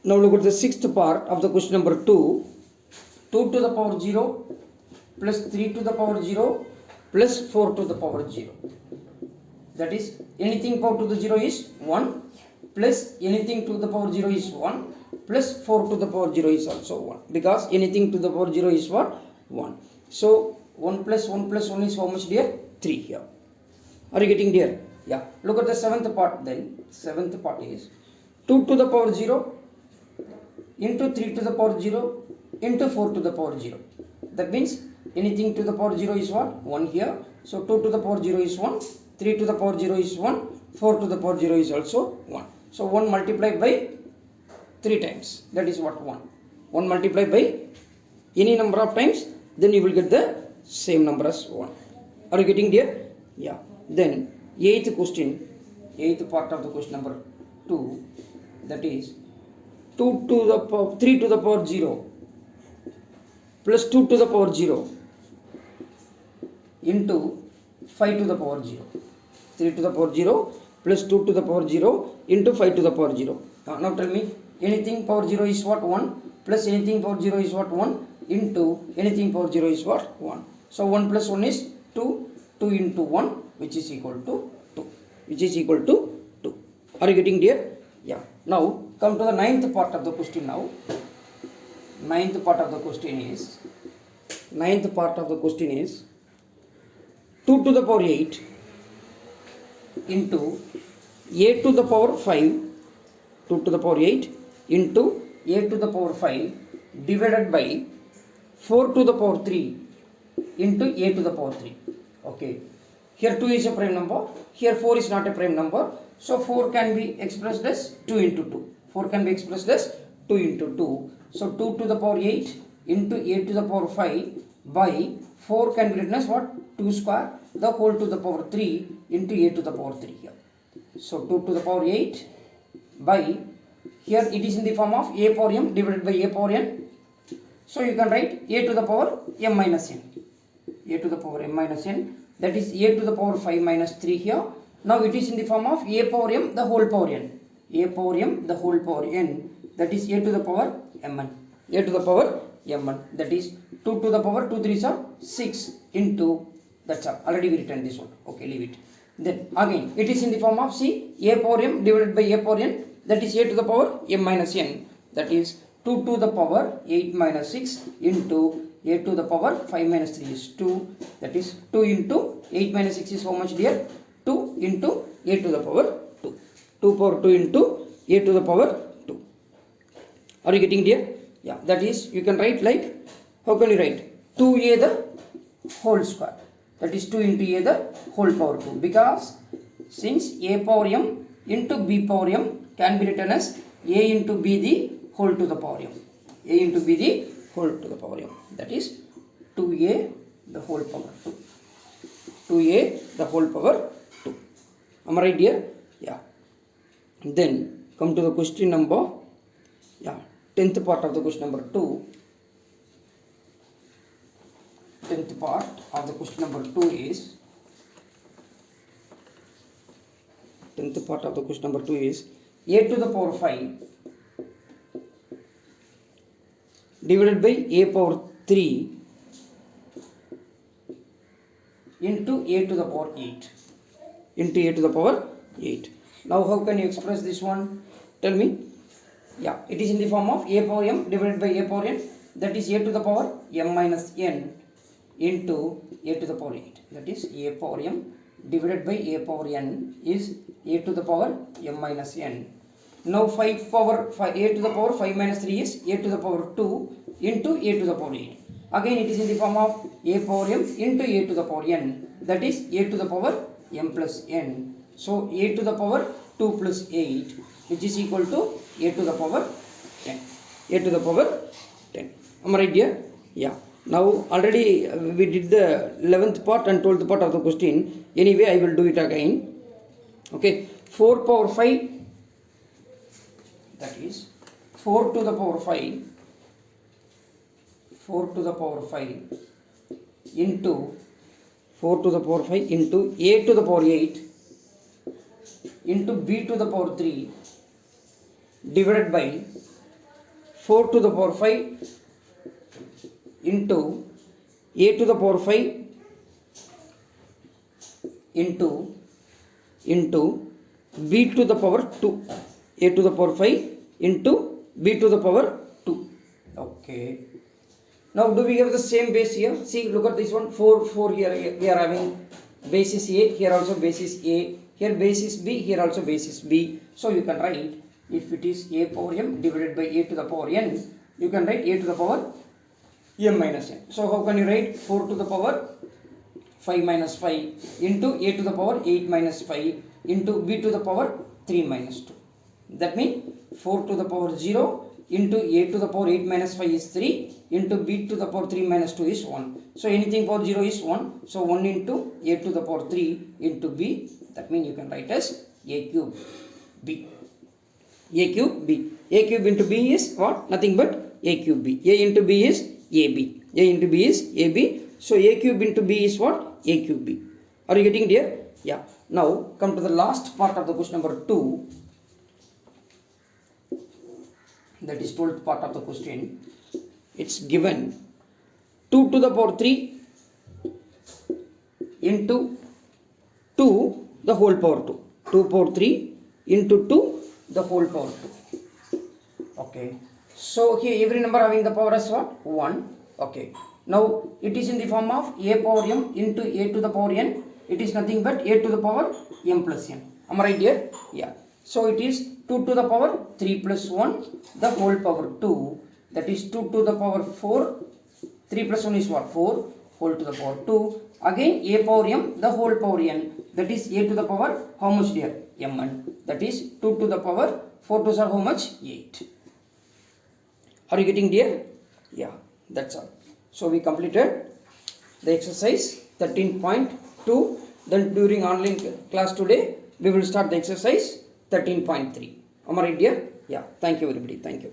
Now look at the sixth part of the question number 2. 2 to the power 0 plus 3 to the power 0 plus 4 to the power 0. That is, anything power to the 0 is 1 plus anything to the power 0 is 1 plus 4 to the power 0 is also 1, because anything to the power 0 is what? 1. So 1 plus 1 plus 1 is how much, dear? 3 here. Are you getting, dear? Yeah. Look at the seventh part then. Seventh part is 2 to the power 0 into 3 to the power 0 into 4 to the power 0. That means anything to the power 0 is what? 1 here. So 2 to the power 0 is 1, 3 to the power 0 is 1, 4 to the power 0 is also 1. So 1 multiplied by 3 times. That is what? 1. 1 multiplied by any number of times, then you will get the same number as 1. Are you getting, dear? Yeah. Then eighth question, eighth part of the question number 2, that is 2 to the power 3 to the power 0 plus 2 to the power 0 into 5 to the power 0. 3 to the power 0 plus 2 to the power 0 into 5 to the power 0. Now tell me, anything power 0 is what? 1 plus anything power 0 is what? 1 into anything power 0 is what? 1. So 1 plus 1 is 2, 2 into 1, which is equal to 2, which is equal to 2. Are you getting, dear? Yeah. Now come to the ninth part of the question now. Ninth part of the question is 2 to the power 8 into a to the power 5, 2 to the power 8 into a to the power 5 divided by 4 to the power 3 into a to the power 3. Okay. Here 2 is a prime number, here 4 is not a prime number. So 4 can be expressed as 2 into 2. 4 can be expressed as 2 into 2. So 2 to the power 8 into a to the power 5 by 4 can be written as what? 2 square, the whole to the power 3 into a to the power 3 here. So 2 to the power 8 by, here it is in the form of a power m divided by a power n. So you can write a to the power m minus n. A to the power m minus n, that is a to the power 5 minus 3 here. Now it is in the form of a power m the whole power n. A power m the whole power n, that is a to the power mn. A to the power mn, that is 2 to the power 2 3s are 6 into, that's all. Already we written this one. Okay, leave it. Then again it is in the form of, see, a power m divided by a power n, that is a to the power m minus n, that is 2 to the power 8 minus 6 into a to the power 5 minus 3 is 2, that is 2 into 8 minus 6 is how much, dear? 2 into a to the power 2. 2 power 2 into a to the power 2. Are you getting, dear? Yeah, that is, you can write like, how can you write? 2a the whole square, that is 2 into a the whole power 2, because since a power m into b power m can be written as a into b the whole to the power m. A into b the whole to the power m, that is 2a the whole power 2. 2a the whole power 2. Am I right, dear? Yeah. Then come to the question number, yeah, 10th part of the question number 2. 10th part of the question number 2 is, 10th part of the question number 2 is a to the power 5 divided by a power 3 into a to the power 8 into a to the power 8. Now how can you express this one? Tell me. Yeah, it is in the form of a power m divided by a power n, that is a to the power m minus n into a to the power 8, that is a power m divided by a power n is a to the power m minus n. Now 5 power 5, a to the power 5 minus 3 is a to the power 2 into a to the power 8. Again it is in the form of a power m into a to the power n, that is a to the power m plus n. So a to the power 2 plus 8, which is equal to a to the power 10. A to the power 10. Am I right, dear? Yeah. Now already we did the 11th part and 12th part of the question. Anyway, I will do it again. Okay. 4 power 5, that is 4 to the power 5, 4 to the power 5 into 4 to the power 5 into a to the power 8 into b to the power 3 divided by 4 to the power 5 into a to the power 5 into b to the power 2. A to the power 5 into b to the power 2. Okay. Now do we have the same base here? See, look at this one. 4 here we are having basis A, here also basis A, here basis B, here also basis B. So you can write, if it is a power m divided by a to the power n, you can write a to the power m minus n. So how can you write 4 to the power 5 minus 5 into a to the power 8 minus 5 into b to the power 3 minus 2. That means 4 to the power 0 into a to the power 8 minus 5 is 3 into b to the power 3 minus 2 is 1. So anything power 0 is 1. So 1 into a to the power 3 into b. That means you can write as a cube b. A cube b. A cube into b is what? Nothing but a cube b. A into b is ab. A into b is ab. So a cube into b is what? A cube b. Are you getting it here? Yeah. Now come to the last part of the question number 2. That is 12th part of the question. It's given 2 to the power 3 into 2 the whole power 2. 2 power 3 into 2 the whole power 2. Okay. So here every number having the power as what? 1. Okay. Now it is in the form of a power m into a to the power n. It is nothing but a to the power m plus n. Am I right here? Yeah. So it is 2 to the power 3 plus 1 the whole power 2. That is 2 to the power 4. 3 plus 1 is what? 4 whole to the power 2. Again a power m the whole power n. That is a to the power how much dear? mn. That is 2 to the power 4 to are how much? 8. Are you getting dear? Yeah, that's all. So we completed the exercise 13.2. Then during online class today we will start the exercise 13.3. Am I right dear? Yeah. Thank you everybody. Thank you.